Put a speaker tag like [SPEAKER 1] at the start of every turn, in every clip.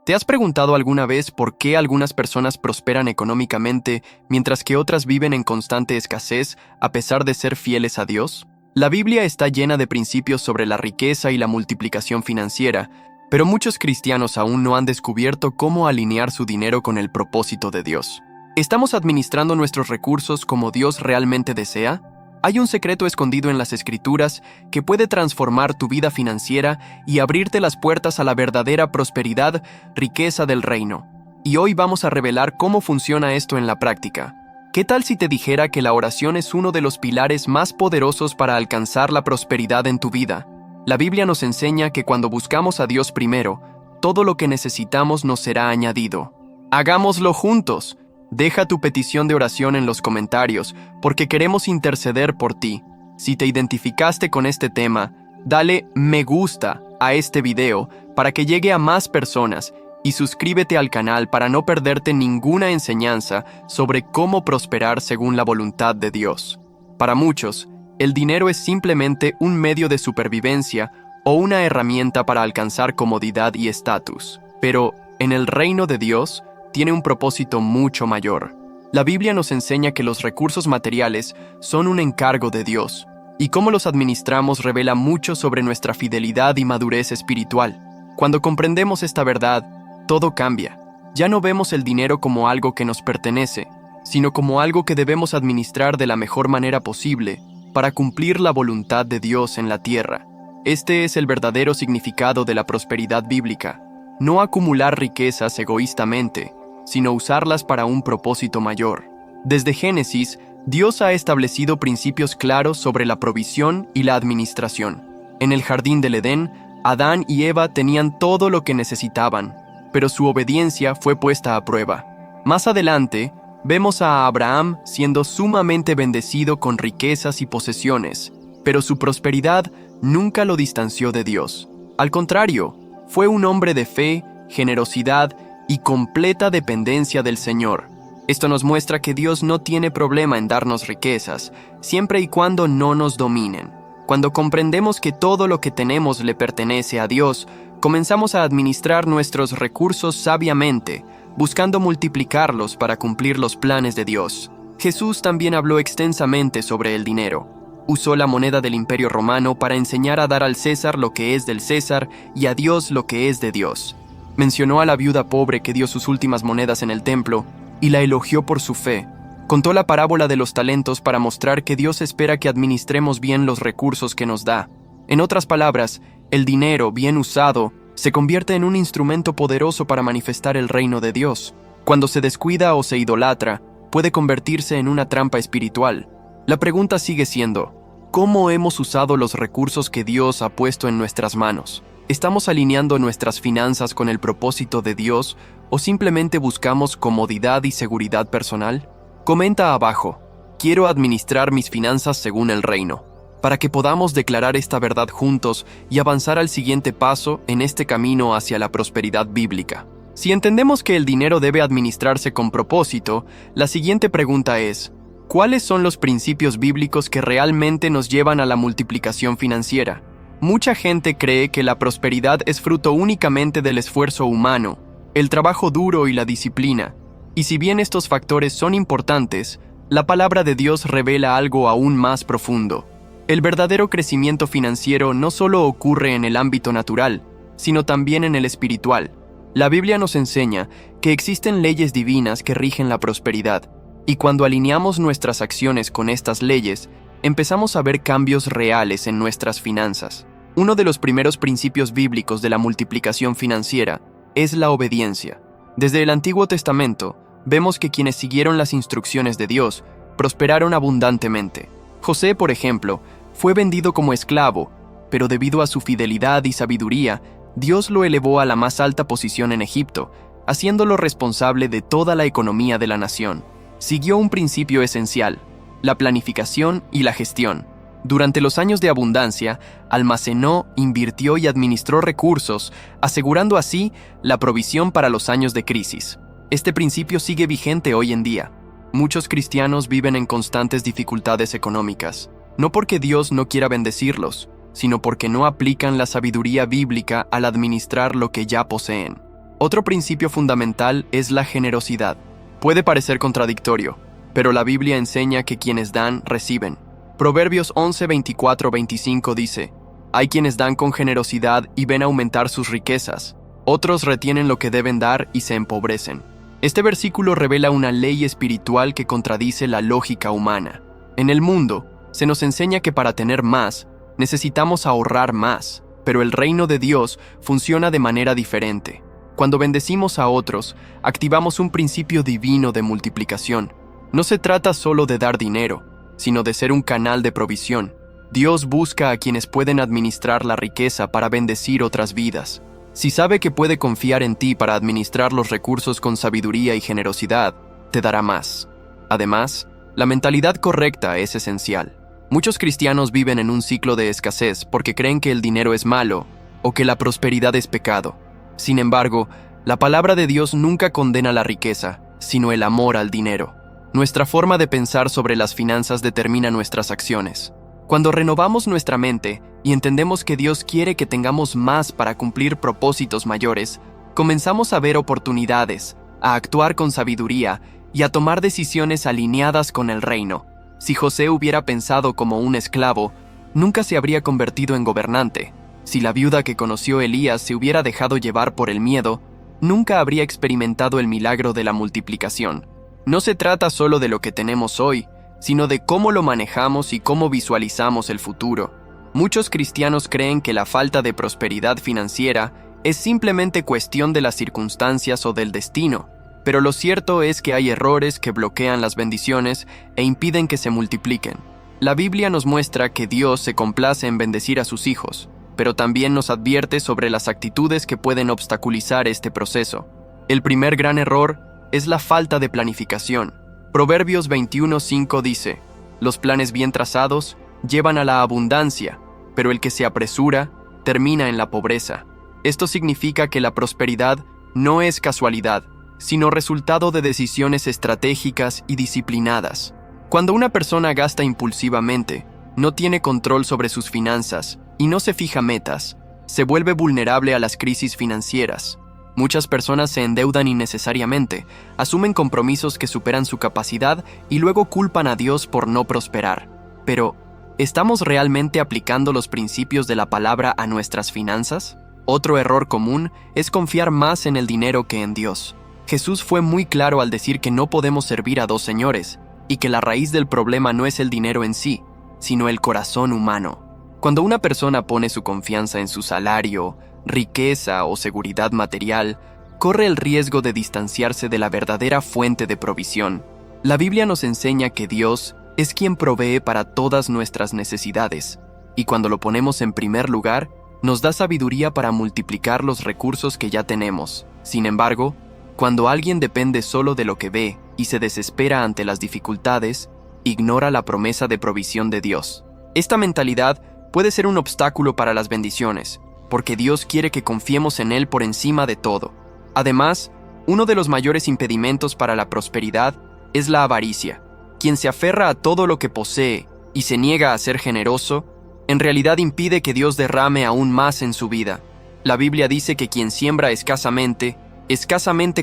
[SPEAKER 1] ¿Te has preguntado alguna vez por qué algunas personas prosperan económicamente mientras que otras viven en constante escasez a pesar de ser fieles a Dios? La Biblia está llena de principios sobre la riqueza y la multiplicación financiera, pero muchos cristianos aún no han descubierto cómo alinear su dinero con el propósito de Dios. ¿Estamos administrando nuestros recursos como Dios realmente desea? Hay un secreto escondido en las Escrituras que puede transformar tu vida financiera y abrirte las puertas a la verdadera prosperidad, riqueza del reino. Y hoy vamos a revelar cómo funciona esto en la práctica. ¿Qué tal si te dijera que la oración es uno de los pilares más poderosos para alcanzar la prosperidad en tu vida? La Biblia nos enseña que cuando buscamos a Dios primero, todo lo que necesitamos nos será añadido. ¡Hagámoslo juntos! Deja tu petición de oración en los comentarios, porque queremos interceder por ti. Si te identificaste con este tema, dale me gusta a este video para que llegue a más personas y suscríbete al canal para no perderte ninguna enseñanza sobre cómo prosperar según la voluntad de Dios. Para muchos, el dinero es simplemente un medio de supervivencia o una herramienta para alcanzar comodidad y estatus. Pero en el reino de Dios, tiene un propósito mucho mayor. La Biblia nos enseña que los recursos materiales son un encargo de Dios, y cómo los administramos revela mucho sobre nuestra fidelidad y madurez espiritual. Cuando comprendemos esta verdad, todo cambia. Ya no vemos el dinero como algo que nos pertenece, sino como algo que debemos administrar de la mejor manera posible para cumplir la voluntad de Dios en la tierra. Este es el verdadero significado de la prosperidad bíblica. No acumular riquezas egoístamente, sino usarlas para un propósito mayor. Desde Génesis, Dios ha establecido principios claros sobre la provisión y la administración. En el jardín del Edén, Adán y Eva tenían todo lo que necesitaban, pero su obediencia fue puesta a prueba. Más adelante, vemos a Abraham siendo sumamente bendecido con riquezas y posesiones, pero su prosperidad nunca lo distanció de Dios. Al contrario, fue un hombre de fe, generosidad y completa dependencia del Señor. Esto nos muestra que Dios no tiene problema en darnos riquezas, siempre y cuando no nos dominen. Cuando comprendemos que todo lo que tenemos le pertenece a Dios, comenzamos a administrar nuestros recursos sabiamente, buscando multiplicarlos para cumplir los planes de Dios. Jesús también habló extensamente sobre el dinero. Usó la moneda del Imperio Romano para enseñar a dar al César lo que es del César y a Dios lo que es de Dios. Mencionó a la viuda pobre que dio sus últimas monedas en el templo y la elogió por su fe. Contó la parábola de los talentos para mostrar que Dios espera que administremos bien los recursos que nos da. En otras palabras, el dinero, bien usado, se convierte en un instrumento poderoso para manifestar el reino de Dios. Cuando se descuida o se idolatra, puede convertirse en una trampa espiritual. La pregunta sigue siendo, ¿cómo hemos usado los recursos que Dios ha puesto en nuestras manos? ¿Estamos alineando nuestras finanzas con el propósito de Dios o simplemente buscamos comodidad y seguridad personal? Comenta abajo, quiero administrar mis finanzas según el reino, para que podamos declarar esta verdad juntos y avanzar al siguiente paso en este camino hacia la prosperidad bíblica. Si entendemos que el dinero debe administrarse con propósito, la siguiente pregunta es, ¿cuáles son los principios bíblicos que realmente nos llevan a la multiplicación financiera? Mucha gente cree que la prosperidad es fruto únicamente del esfuerzo humano, el trabajo duro y la disciplina. Y si bien estos factores son importantes, la palabra de Dios revela algo aún más profundo. El verdadero crecimiento financiero no solo ocurre en el ámbito natural, sino también en el espiritual. La Biblia nos enseña que existen leyes divinas que rigen la prosperidad, y cuando alineamos nuestras acciones con estas leyes, empezamos a ver cambios reales en nuestras finanzas. Uno de los primeros principios bíblicos de la multiplicación financiera es la obediencia. Desde el Antiguo Testamento, vemos que quienes siguieron las instrucciones de Dios prosperaron abundantemente. José, por ejemplo, fue vendido como esclavo, pero debido a su fidelidad y sabiduría, Dios lo elevó a la más alta posición en Egipto, haciéndolo responsable de toda la economía de la nación. Siguió un principio esencial, la planificación y la gestión. Durante los años de abundancia, almacenó, invirtió y administró recursos, asegurando así la provisión para los años de crisis. Este principio sigue vigente hoy en día. Muchos cristianos viven en constantes dificultades económicas, no porque Dios no quiera bendecirlos, sino porque no aplican la sabiduría bíblica al administrar lo que ya poseen. Otro principio fundamental es la generosidad. Puede parecer contradictorio, pero la Biblia enseña que quienes dan, reciben. Proverbios 11, 24, 25 dice: hay quienes dan con generosidad y ven aumentar sus riquezas. Otros retienen lo que deben dar y se empobrecen. Este versículo revela una ley espiritual que contradice la lógica humana. En el mundo, se nos enseña que para tener más, necesitamos ahorrar más, pero el reino de Dios funciona de manera diferente. Cuando bendecimos a otros, activamos un principio divino de multiplicación. No se trata solo de dar dinero, sino de ser un canal de provisión. Dios busca a quienes pueden administrar la riqueza para bendecir otras vidas. Si sabe que puede confiar en ti para administrar los recursos con sabiduría y generosidad, te dará más. Además, la mentalidad correcta es esencial. Muchos cristianos viven en un ciclo de escasez porque creen que el dinero es malo o que la prosperidad es pecado. Sin embargo, la palabra de Dios nunca condena la riqueza, sino el amor al dinero. Nuestra forma de pensar sobre las finanzas determina nuestras acciones. Cuando renovamos nuestra mente y entendemos que Dios quiere que tengamos más para cumplir propósitos mayores, comenzamos a ver oportunidades, a actuar con sabiduría y a tomar decisiones alineadas con el reino. Si José hubiera pensado como un esclavo, nunca se habría convertido en gobernante. Si la viuda que conoció Elías se hubiera dejado llevar por el miedo, nunca habría experimentado el milagro de la multiplicación. No se trata solo de lo que tenemos hoy, sino de cómo lo manejamos y cómo visualizamos el futuro. Muchos cristianos creen que la falta de prosperidad financiera es simplemente cuestión de las circunstancias o del destino, pero lo cierto es que hay errores que bloquean las bendiciones e impiden que se multipliquen. La Biblia nos muestra que Dios se complace en bendecir a sus hijos, pero también nos advierte sobre las actitudes que pueden obstaculizar este proceso. El primer gran error es la falta de planificación. Proverbios 21:5 dice: los planes bien trazados llevan a la abundancia, pero el que se apresura termina en la pobreza. Esto significa que la prosperidad no es casualidad, sino resultado de decisiones estratégicas y disciplinadas. Cuando una persona gasta impulsivamente, no tiene control sobre sus finanzas y no se fija metas, se vuelve vulnerable a las crisis financieras. Muchas personas se endeudan innecesariamente, asumen compromisos que superan su capacidad y luego culpan a Dios por no prosperar. Pero, ¿estamos realmente aplicando los principios de la palabra a nuestras finanzas? Otro error común es confiar más en el dinero que en Dios. Jesús fue muy claro al decir que no podemos servir a dos señores, y que la raíz del problema no es el dinero en sí, sino el corazón humano. Cuando una persona pone su confianza en su salario, riqueza o seguridad material, corre el riesgo de distanciarse de la verdadera fuente de provisión. La Biblia nos enseña que Dios es quien provee para todas nuestras necesidades, y cuando lo ponemos en primer lugar, nos da sabiduría para multiplicar los recursos que ya tenemos. Sin embargo, cuando alguien depende solo de lo que ve y se desespera ante las dificultades, ignora la promesa de provisión de Dios. Esta mentalidad puede ser un obstáculo para las bendiciones, porque Dios quiere que confiemos en Él por encima de todo. Además, uno de los mayores impedimentos para la prosperidad es la avaricia. Quien se aferra a todo lo que posee y se niega a ser generoso, en realidad impide que Dios derrame aún más en su vida. La Biblia dice que quien siembra escasamente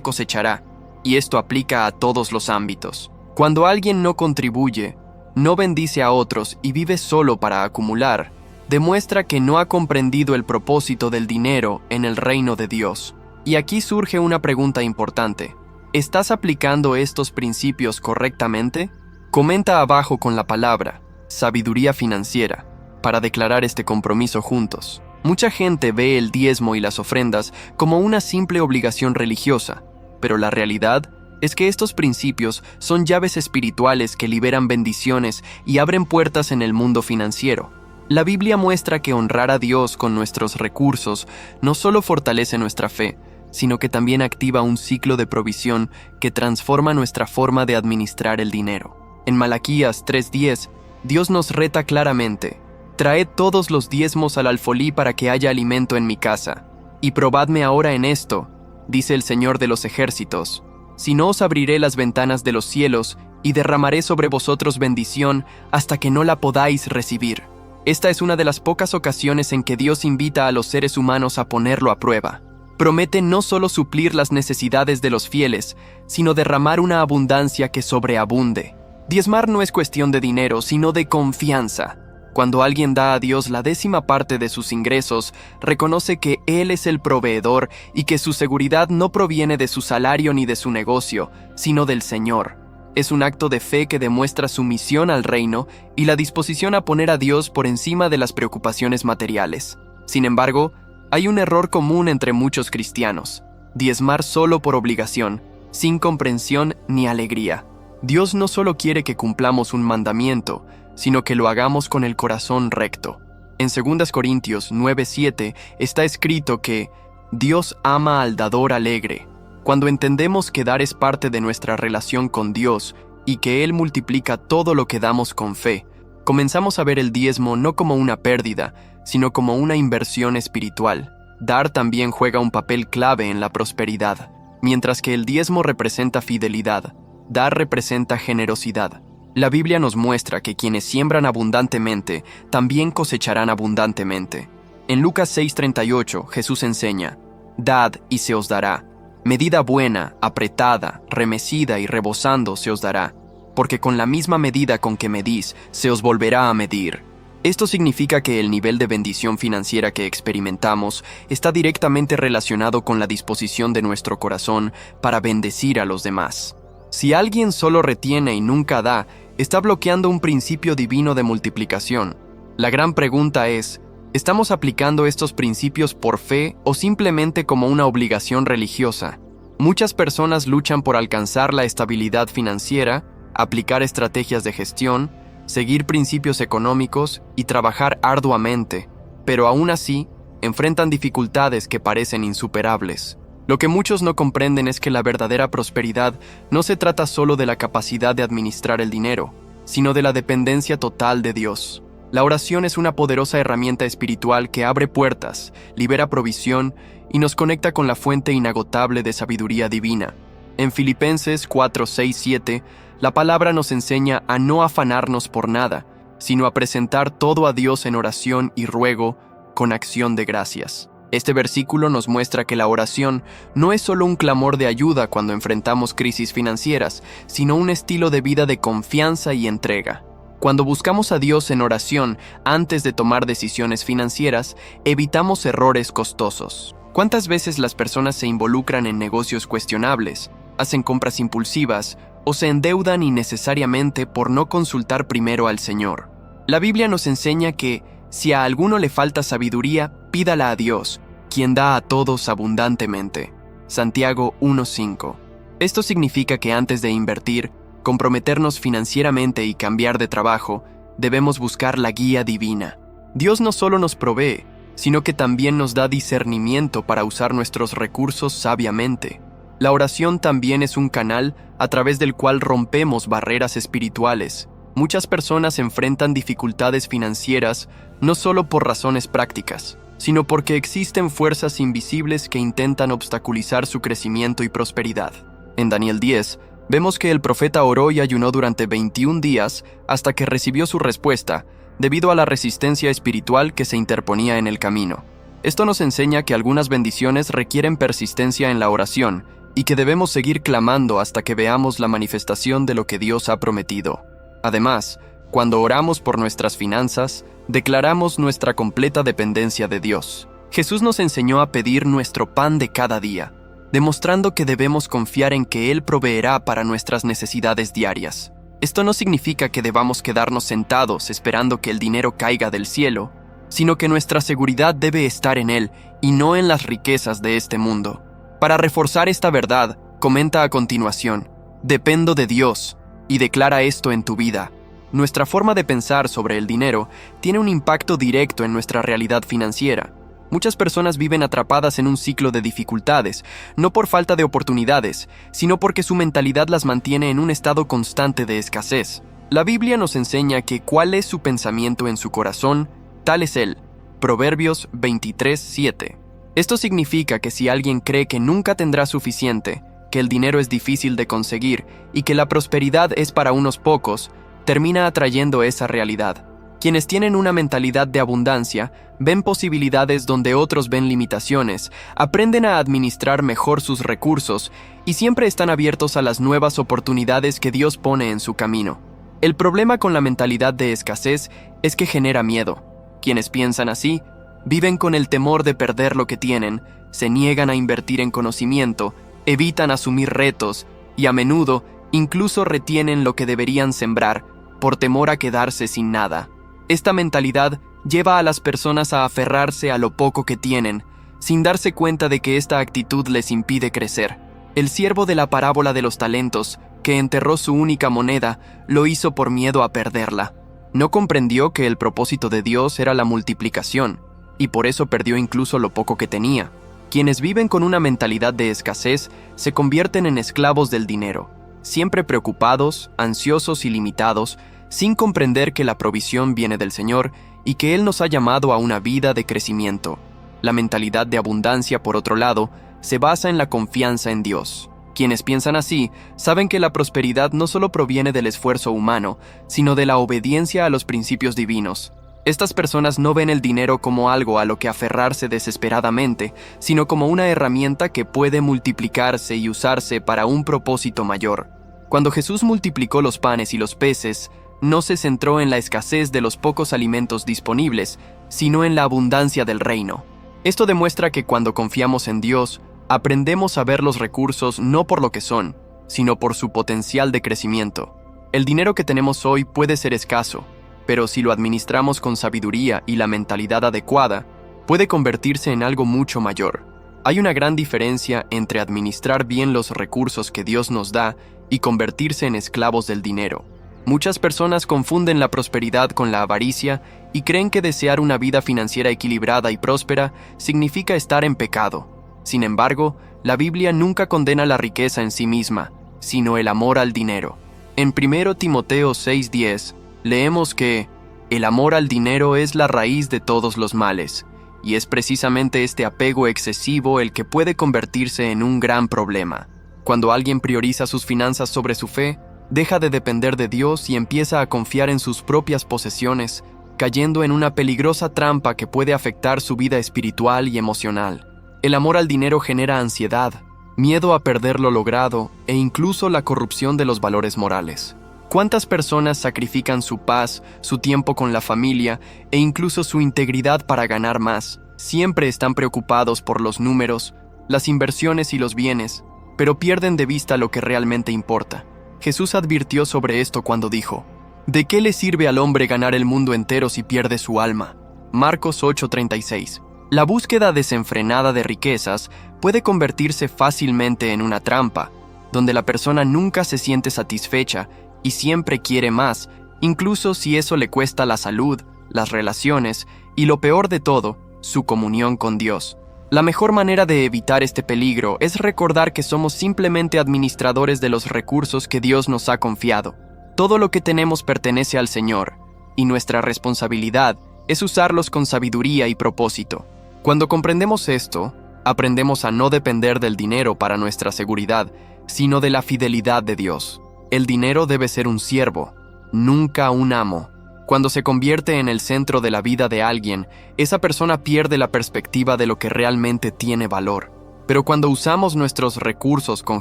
[SPEAKER 1] cosechará, y esto aplica a todos los ámbitos. Cuando alguien no contribuye, no bendice a otros y vive solo para acumular, demuestra que no ha comprendido el propósito del dinero en el reino de Dios. Y aquí surge una pregunta importante. ¿Estás aplicando estos principios correctamente? Comenta abajo con la palabra sabiduría financiera para declarar este compromiso juntos. Mucha gente ve el diezmo y las ofrendas como una simple obligación religiosa, pero la realidad es que estos principios son llaves espirituales que liberan bendiciones y abren puertas en el mundo financiero. La Biblia muestra que honrar a Dios con nuestros recursos no solo fortalece nuestra fe, sino que también activa un ciclo de provisión que transforma nuestra forma de administrar el dinero. En Malaquías 3:10, Dios nos reta claramente: traed todos los diezmos al alfolí para que haya alimento en mi casa. Y probadme ahora en esto, dice el Señor de los ejércitos, si no os abriré las ventanas de los cielos y derramaré sobre vosotros bendición hasta que no la podáis recibir. Esta es una de las pocas ocasiones en que Dios invita a los seres humanos a ponerlo a prueba. promete no solo suplir las necesidades de los fieles, sino derramar una abundancia que sobreabunde. Diezmar no es cuestión de dinero, sino de confianza. Cuando alguien da a Dios la 10ª parte de sus ingresos, reconoce que Él es el proveedor y que su seguridad no proviene de su salario ni de su negocio, sino del Señor. Es un acto de fe que demuestra sumisión al reino y la disposición a poner a Dios por encima de las preocupaciones materiales. Sin embargo, hay un error común entre muchos cristianos: diezmar solo por obligación, sin comprensión ni alegría. Dios no solo quiere que cumplamos un mandamiento, sino que lo hagamos con el corazón recto. En 2 Corintios 9:7 está escrito que Dios ama al dador alegre. Cuando entendemos que dar es parte de nuestra relación con Dios y que Él multiplica todo lo que damos con fe, comenzamos a ver el diezmo no como una pérdida, sino como una inversión espiritual. Dar también juega un papel clave en la prosperidad. Mientras que el diezmo representa fidelidad, dar representa generosidad. La Biblia nos muestra que quienes siembran abundantemente, también cosecharán abundantemente. En Lucas 6:38, Jesús enseña: «Dad y se os dará. Medida buena, apretada, remecida y rebosando se os dará, porque con la misma medida con que medís, se os volverá a medir». Esto significa que el nivel de bendición financiera que experimentamos está directamente relacionado con la disposición de nuestro corazón para bendecir a los demás. Si alguien solo retiene y nunca da, está bloqueando un principio divino de multiplicación. La gran pregunta es: ¿estamos aplicando estos principios por fe o simplemente como una obligación religiosa? Muchas personas luchan por alcanzar la estabilidad financiera, aplicar estrategias de gestión, seguir principios económicos y trabajar arduamente, pero aún así enfrentan dificultades que parecen insuperables. Lo que muchos no comprenden es que la verdadera prosperidad no se trata solo de la capacidad de administrar el dinero, sino de la dependencia total de Dios. La oración es una poderosa herramienta espiritual que abre puertas, libera provisión y nos conecta con la fuente inagotable de sabiduría divina. En Filipenses 4:6-7, la palabra nos enseña a no afanarnos por nada, sino a presentar todo a Dios en oración y ruego con acción de gracias. Este versículo nos muestra que la oración no es solo un clamor de ayuda cuando enfrentamos crisis financieras, sino un estilo de vida de confianza y entrega. Cuando buscamos a Dios en oración antes de tomar decisiones financieras, evitamos errores costosos. ¿Cuántas veces las personas se involucran en negocios cuestionables, hacen compras impulsivas o se endeudan innecesariamente por no consultar primero al Señor? La Biblia nos enseña que si a alguno le falta sabiduría, pídala a Dios, quien da a todos abundantemente. Santiago 1:5. Esto significa que antes de invertir, comprometernos financieramente y cambiar de trabajo, debemos buscar la guía divina. Dios no solo nos provee, sino que también nos da discernimiento para usar nuestros recursos sabiamente. La oración también es un canal a través del cual rompemos barreras espirituales. Muchas personas enfrentan dificultades financieras no solo por razones prácticas, sino porque existen fuerzas invisibles que intentan obstaculizar su crecimiento y prosperidad. En Daniel 10, vemos que el profeta oró y ayunó durante 21 días hasta que recibió su respuesta, debido a la resistencia espiritual que se interponía en el camino. Esto nos enseña que algunas bendiciones requieren persistencia en la oración y que debemos seguir clamando hasta que veamos la manifestación de lo que Dios ha prometido. Además, cuando oramos por nuestras finanzas, declaramos nuestra completa dependencia de Dios. Jesús nos enseñó a pedir nuestro pan de cada día, demostrando que debemos confiar en que Él proveerá para nuestras necesidades diarias. Esto no significa que debamos quedarnos sentados esperando que el dinero caiga del cielo, sino que nuestra seguridad debe estar en Él y no en las riquezas de este mundo. Para reforzar esta verdad, comenta a continuación: «Dependo de Dios», y declara esto en tu vida. Nuestra forma de pensar sobre el dinero tiene un impacto directo en nuestra realidad financiera. Muchas personas viven atrapadas en un ciclo de dificultades, no por falta de oportunidades, sino porque su mentalidad las mantiene en un estado constante de escasez. La Biblia nos enseña que cuál es su pensamiento en su corazón, tal es él. Proverbios 23:7. Esto significa que si alguien cree que nunca tendrá suficiente, que el dinero es difícil de conseguir y que la prosperidad es para unos pocos, termina atrayendo esa realidad. Quienes tienen una mentalidad de abundancia ven posibilidades donde otros ven limitaciones, aprenden a administrar mejor sus recursos y siempre están abiertos a las nuevas oportunidades que Dios pone en su camino. El problema con la mentalidad de escasez es que genera miedo. Quienes piensan así viven con el temor de perder lo que tienen, se niegan a invertir en conocimiento, evitan asumir retos y a menudo incluso retienen lo que deberían sembrar por temor a quedarse sin nada. Esta mentalidad lleva a las personas a aferrarse a lo poco que tienen, sin darse cuenta de que esta actitud les impide crecer. El siervo de la parábola de los talentos, que enterró su única moneda, lo hizo por miedo a perderla. No comprendió que el propósito de Dios era la multiplicación, y por eso perdió incluso lo poco que tenía. Quienes viven con una mentalidad de escasez se convierten en esclavos del dinero, siempre preocupados, ansiosos y limitados, sin comprender que la provisión viene del Señor y que Él nos ha llamado a una vida de crecimiento. La mentalidad de abundancia, por otro lado, se basa en la confianza en Dios. Quienes piensan así saben que la prosperidad no solo proviene del esfuerzo humano, sino de la obediencia a los principios divinos. Estas personas no ven el dinero como algo a lo que aferrarse desesperadamente, sino como una herramienta que puede multiplicarse y usarse para un propósito mayor. Cuando Jesús multiplicó los panes y los peces, no se centró en la escasez de los pocos alimentos disponibles, sino en la abundancia del reino. Esto demuestra que cuando confiamos en Dios, aprendemos a ver los recursos no por lo que son, sino por su potencial de crecimiento. El dinero que tenemos hoy puede ser escaso, pero si lo administramos con sabiduría y la mentalidad adecuada, puede convertirse en algo mucho mayor. Hay una gran diferencia entre administrar bien los recursos que Dios nos da y convertirse en esclavos del dinero. Muchas personas confunden la prosperidad con la avaricia y creen que desear una vida financiera equilibrada y próspera significa estar en pecado. Sin embargo, la Biblia nunca condena la riqueza en sí misma, sino el amor al dinero. En 1 Timoteo 6:10, leemos que el amor al dinero es la raíz de todos los males, y es precisamente este apego excesivo el que puede convertirse en un gran problema. Cuando alguien prioriza sus finanzas sobre su fe, deja de depender de Dios y empieza a confiar en sus propias posesiones, cayendo en una peligrosa trampa que puede afectar su vida espiritual y emocional. El amor al dinero genera ansiedad, miedo a perder lo logrado e incluso la corrupción de los valores morales. ¿Cuántas personas sacrifican su paz, su tiempo con la familia e incluso su integridad para ganar más? Siempre están preocupados por los números, las inversiones y los bienes, pero pierden de vista lo que realmente importa. Jesús advirtió sobre esto cuando dijo: ¿de qué le sirve al hombre ganar el mundo entero si pierde su alma? Marcos 8:36. La búsqueda desenfrenada de riquezas puede convertirse fácilmente en una trampa, donde la persona nunca se siente satisfecha y siempre quiere más, incluso si eso le cuesta la salud, las relaciones y, lo peor de todo, su comunión con Dios. La mejor manera de evitar este peligro es recordar que somos simplemente administradores de los recursos que Dios nos ha confiado. Todo lo que tenemos pertenece al Señor, y nuestra responsabilidad es usarlos con sabiduría y propósito. Cuando comprendemos esto, aprendemos a no depender del dinero para nuestra seguridad, sino de la fidelidad de Dios. El dinero debe ser un siervo, nunca un amo. Cuando se convierte en el centro de la vida de alguien, esa persona pierde la perspectiva de lo que realmente tiene valor. Pero cuando usamos nuestros recursos con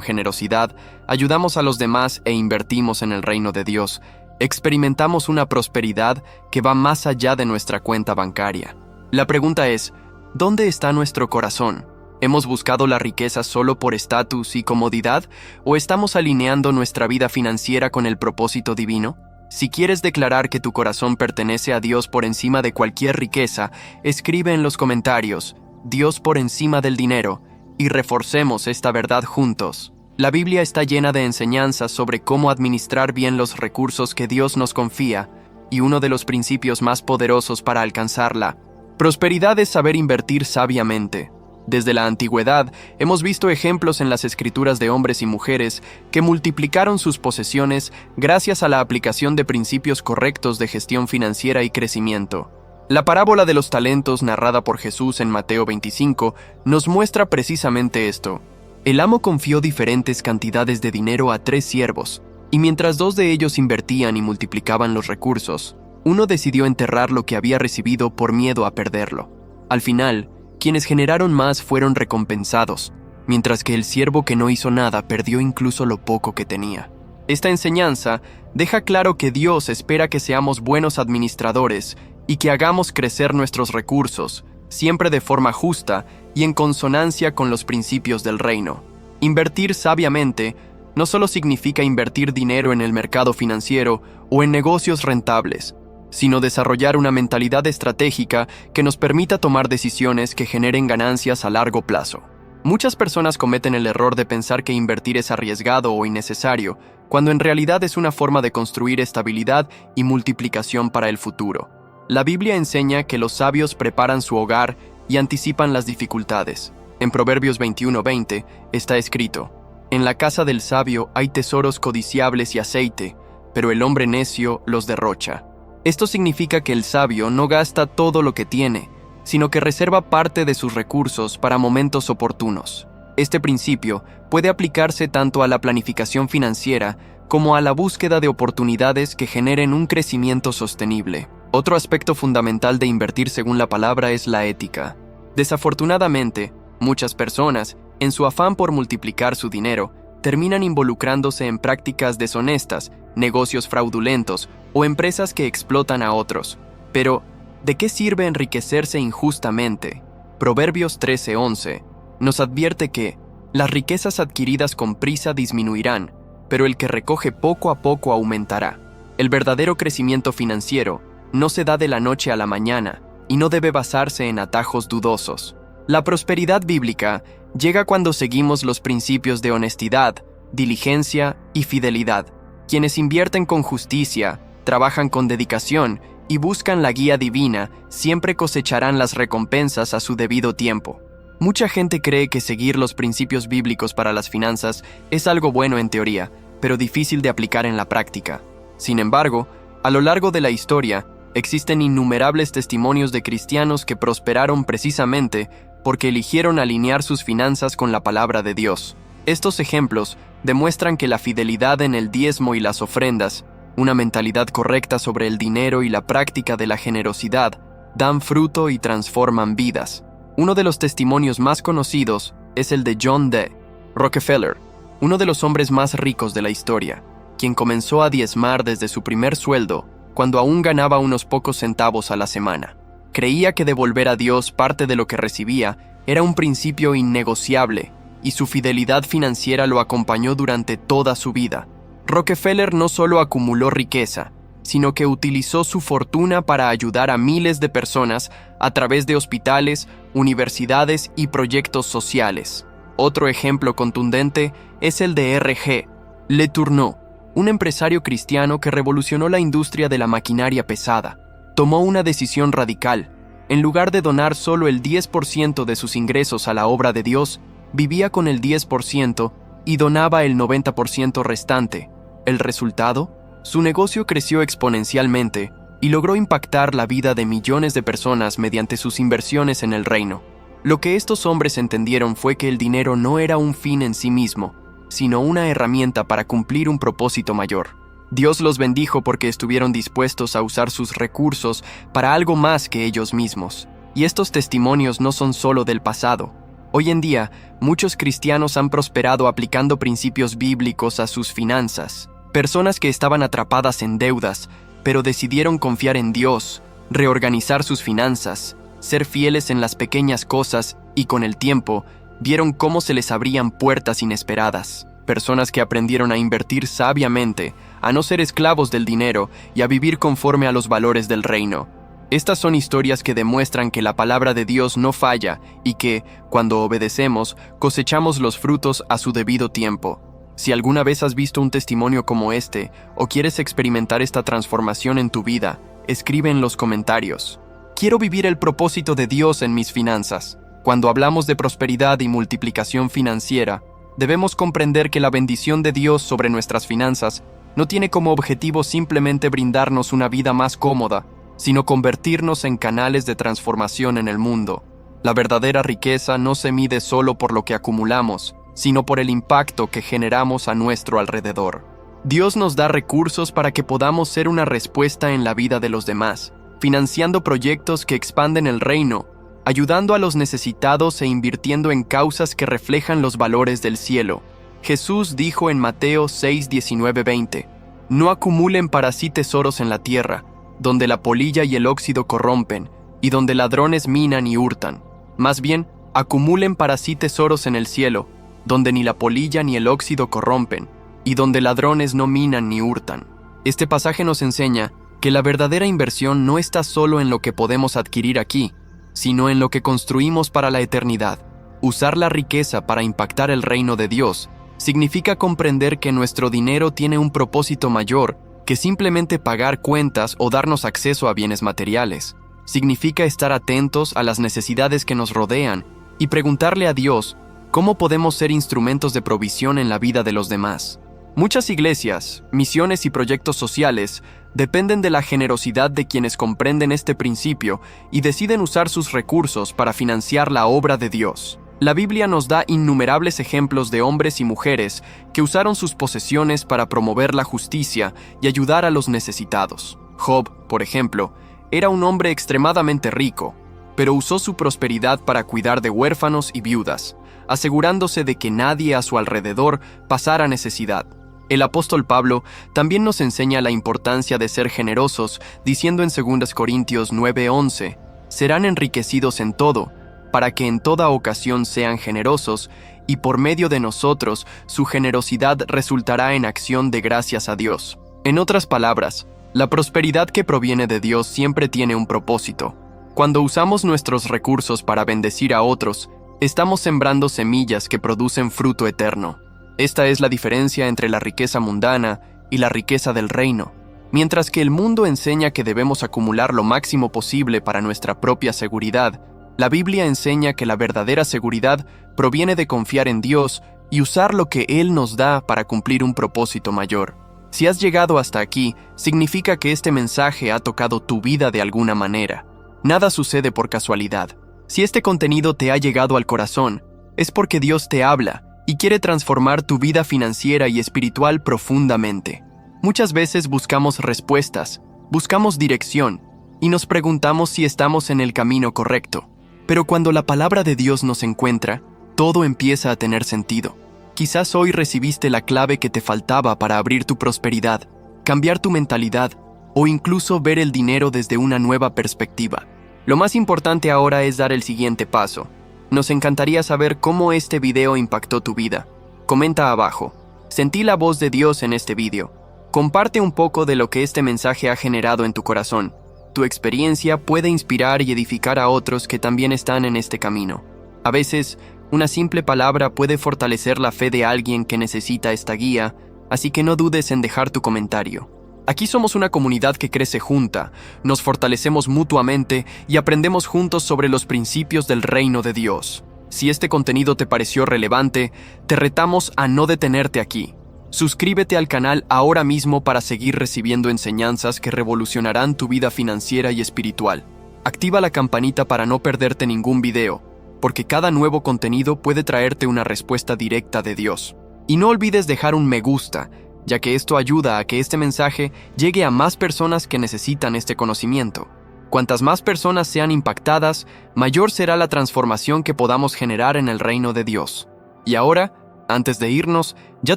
[SPEAKER 1] generosidad, ayudamos a los demás e invertimos en el reino de Dios, experimentamos una prosperidad que va más allá de nuestra cuenta bancaria. La pregunta es, ¿dónde está nuestro corazón? ¿Hemos buscado la riqueza solo por estatus y comodidad, o estamos alineando nuestra vida financiera con el propósito divino? Si quieres declarar que tu corazón pertenece a Dios por encima de cualquier riqueza, escribe en los comentarios, Dios por encima del dinero, y reforcemos esta verdad juntos. La Biblia está llena de enseñanzas sobre cómo administrar bien los recursos que Dios nos confía, y uno de los principios más poderosos para alcanzarla. Prosperidad es saber invertir sabiamente. Desde la antigüedad, hemos visto ejemplos en las escrituras de hombres y mujeres que multiplicaron sus posesiones gracias a la aplicación de principios correctos de gestión financiera y crecimiento. La parábola de los talentos narrada por Jesús en Mateo 25 nos muestra precisamente esto. El amo confió diferentes cantidades de dinero a 3 siervos, y mientras 2 de ellos invertían y multiplicaban los recursos, Uno decidió enterrar lo que había recibido por miedo a perderlo. Al final, quienes generaron más fueron recompensados, mientras que el siervo que no hizo nada perdió incluso lo poco que tenía. Esta enseñanza deja claro que Dios espera que seamos buenos administradores y que hagamos crecer nuestros recursos, siempre de forma justa y en consonancia con los principios del reino. Invertir sabiamente no solo significa invertir dinero en el mercado financiero o en negocios rentables, sino desarrollar una mentalidad estratégica que nos permita tomar decisiones que generen ganancias a largo plazo. Muchas personas cometen el error de pensar que invertir es arriesgado o innecesario, cuando en realidad es una forma de construir estabilidad y multiplicación para el futuro. La Biblia enseña que los sabios preparan su hogar y anticipan las dificultades. En Proverbios 21:20 está escrito: «En la casa del sabio hay tesoros codiciables y aceite, pero el hombre necio los derrocha». Esto significa que el sabio no gasta todo lo que tiene, sino que reserva parte de sus recursos para momentos oportunos. Este principio puede aplicarse tanto a la planificación financiera como a la búsqueda de oportunidades que generen un crecimiento sostenible. Otro aspecto fundamental de invertir según la palabra es la ética. Desafortunadamente, muchas personas, en su afán por multiplicar su dinero, terminan involucrándose en prácticas deshonestas, negocios fraudulentos o empresas que explotan a otros. Pero, ¿de qué sirve enriquecerse injustamente? Proverbios 13:11 nos advierte que las riquezas adquiridas con prisa disminuirán, pero el que recoge poco a poco aumentará. El verdadero crecimiento financiero no se da de la noche a la mañana y no debe basarse en atajos dudosos. La prosperidad bíblica llega cuando seguimos los principios de honestidad, diligencia y fidelidad. Quienes invierten con justicia, trabajan con dedicación y buscan la guía divina, siempre cosecharán las recompensas a su debido tiempo. Mucha gente cree que seguir los principios bíblicos para las finanzas es algo bueno en teoría, pero difícil de aplicar en la práctica. Sin embargo, a lo largo de la historia, existen innumerables testimonios de cristianos que prosperaron precisamente porque eligieron alinear sus finanzas con la palabra de Dios. Estos ejemplos demuestran que la fidelidad en el diezmo y las ofrendas, una mentalidad correcta sobre el dinero y la práctica de la generosidad, dan fruto y transforman vidas. Uno de los testimonios más conocidos es el de John D. Rockefeller, uno de los hombres más ricos de la historia, quien comenzó a diezmar desde su primer sueldo cuando aún ganaba unos pocos centavos a la semana. Creía que devolver a Dios parte de lo que recibía era un principio innegociable, y su fidelidad financiera lo acompañó durante toda su vida. Rockefeller no solo acumuló riqueza, sino que utilizó su fortuna para ayudar a miles de personas a través de hospitales, universidades y proyectos sociales. Otro ejemplo contundente es el de R.G. Letourneau, un empresario cristiano que revolucionó la industria de la maquinaria pesada. Tomó una decisión radical. En lugar de donar solo el 10% de sus ingresos a la obra de Dios, vivía con el 10% y donaba el 90% restante. ¿El resultado? Su negocio creció exponencialmente y logró impactar la vida de millones de personas mediante sus inversiones en el reino. Lo que estos hombres entendieron fue que el dinero no era un fin en sí mismo, sino una herramienta para cumplir un propósito mayor. Dios los bendijo porque estuvieron dispuestos a usar sus recursos para algo más que ellos mismos. Y estos testimonios no son solo del pasado. Hoy en día, muchos cristianos han prosperado aplicando principios bíblicos a sus finanzas. Personas que estaban atrapadas en deudas, pero decidieron confiar en Dios, reorganizar sus finanzas, ser fieles en las pequeñas cosas y con el tiempo, vieron cómo se les abrían puertas inesperadas. Personas que aprendieron a invertir sabiamente, a no ser esclavos del dinero y a vivir conforme a los valores del reino. Estas son historias que demuestran que la palabra de Dios no falla y que, cuando obedecemos, cosechamos los frutos a su debido tiempo. Si alguna vez has visto un testimonio como este o quieres experimentar esta transformación en tu vida, escribe en los comentarios. Quiero vivir el propósito de Dios en mis finanzas. Cuando hablamos de prosperidad y multiplicación financiera, debemos comprender que la bendición de Dios sobre nuestras finanzas no tiene como objetivo simplemente brindarnos una vida más cómoda, sino convertirnos en canales de transformación en el mundo. La verdadera riqueza no se mide solo por lo que acumulamos, sino por el impacto que generamos a nuestro alrededor. Dios nos da recursos para que podamos ser una respuesta en la vida de los demás, financiando proyectos que expanden el reino, ayudando a los necesitados e invirtiendo en causas que reflejan los valores del cielo. Jesús dijo en Mateo 6, 19, 20, «No acumulen para sí tesoros en la tierra, donde la polilla y el óxido corrompen, y donde ladrones minan y hurtan. Más bien, acumulen para sí tesoros en el cielo, donde ni la polilla ni el óxido corrompen, y donde ladrones no minan ni hurtan». Este pasaje nos enseña que la verdadera inversión no está solo en lo que podemos adquirir aquí, sino en lo que construimos para la eternidad. Usar la riqueza para impactar el reino de Dios significa comprender que nuestro dinero tiene un propósito mayor que simplemente pagar cuentas o darnos acceso a bienes materiales. Significa estar atentos a las necesidades que nos rodean y preguntarle a Dios cómo podemos ser instrumentos de provisión en la vida de los demás. Muchas iglesias, misiones y proyectos sociales dependen de la generosidad de quienes comprenden este principio y deciden usar sus recursos para financiar la obra de Dios. La Biblia nos da innumerables ejemplos de hombres y mujeres que usaron sus posesiones para promover la justicia y ayudar a los necesitados. Job, por ejemplo, era un hombre extremadamente rico, pero usó su prosperidad para cuidar de huérfanos y viudas, asegurándose de que nadie a su alrededor pasara necesidad. El apóstol Pablo también nos enseña la importancia de ser generosos, diciendo en 2 Corintios 9:11, «Serán enriquecidos en todo, para que en toda ocasión sean generosos, y por medio de nosotros su generosidad resultará en acción de gracias a Dios». En otras palabras, la prosperidad que proviene de Dios siempre tiene un propósito. Cuando usamos nuestros recursos para bendecir a otros, estamos sembrando semillas que producen fruto eterno. Esta es la diferencia entre la riqueza mundana y la riqueza del reino. Mientras que el mundo enseña que debemos acumular lo máximo posible para nuestra propia seguridad, la Biblia enseña que la verdadera seguridad proviene de confiar en Dios y usar lo que Él nos da para cumplir un propósito mayor. Si has llegado hasta aquí, significa que este mensaje ha tocado tu vida de alguna manera. Nada sucede por casualidad. Si este contenido te ha llegado al corazón, es porque Dios te habla y quiere transformar tu vida financiera y espiritual profundamente. Muchas veces buscamos respuestas, buscamos dirección y nos preguntamos si estamos en el camino correcto. Pero cuando la palabra de Dios nos encuentra, todo empieza a tener sentido. Quizás hoy recibiste la clave que te faltaba para abrir tu prosperidad, cambiar tu mentalidad o incluso ver el dinero desde una nueva perspectiva. Lo más importante ahora es dar el siguiente paso. Nos encantaría saber cómo este video impactó tu vida. Comenta abajo. Sentí la voz de Dios en este video. Comparte un poco de lo que este mensaje ha generado en tu corazón. Tu experiencia puede inspirar y edificar a otros que también están en este camino. A veces, una simple palabra puede fortalecer la fe de alguien que necesita esta guía, así que no dudes en dejar tu comentario. Aquí somos una comunidad que crece junta, nos fortalecemos mutuamente y aprendemos juntos sobre los principios del reino de Dios. Si este contenido te pareció relevante, te retamos a no detenerte aquí. Suscríbete al canal ahora mismo para seguir recibiendo enseñanzas que revolucionarán tu vida financiera y espiritual. Activa la campanita para no perderte ningún video, porque cada nuevo contenido puede traerte una respuesta directa de Dios. Y no olvides dejar un me gusta, ya que esto ayuda a que este mensaje llegue a más personas que necesitan este conocimiento. Cuantas más personas sean impactadas, mayor será la transformación que podamos generar en el reino de Dios. Y ahora, antes de irnos, ya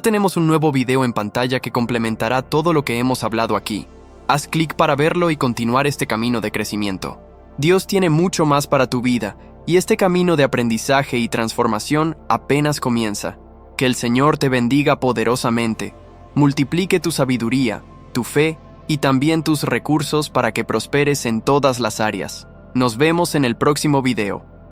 [SPEAKER 1] tenemos un nuevo video en pantalla que complementará todo lo que hemos hablado aquí. Haz clic para verlo y continuar este camino de crecimiento. Dios tiene mucho más para tu vida, y este camino de aprendizaje y transformación apenas comienza. Que el Señor te bendiga poderosamente. Multiplique tu sabiduría, tu fe y también tus recursos para que prosperes en todas las áreas. Nos vemos en el próximo video.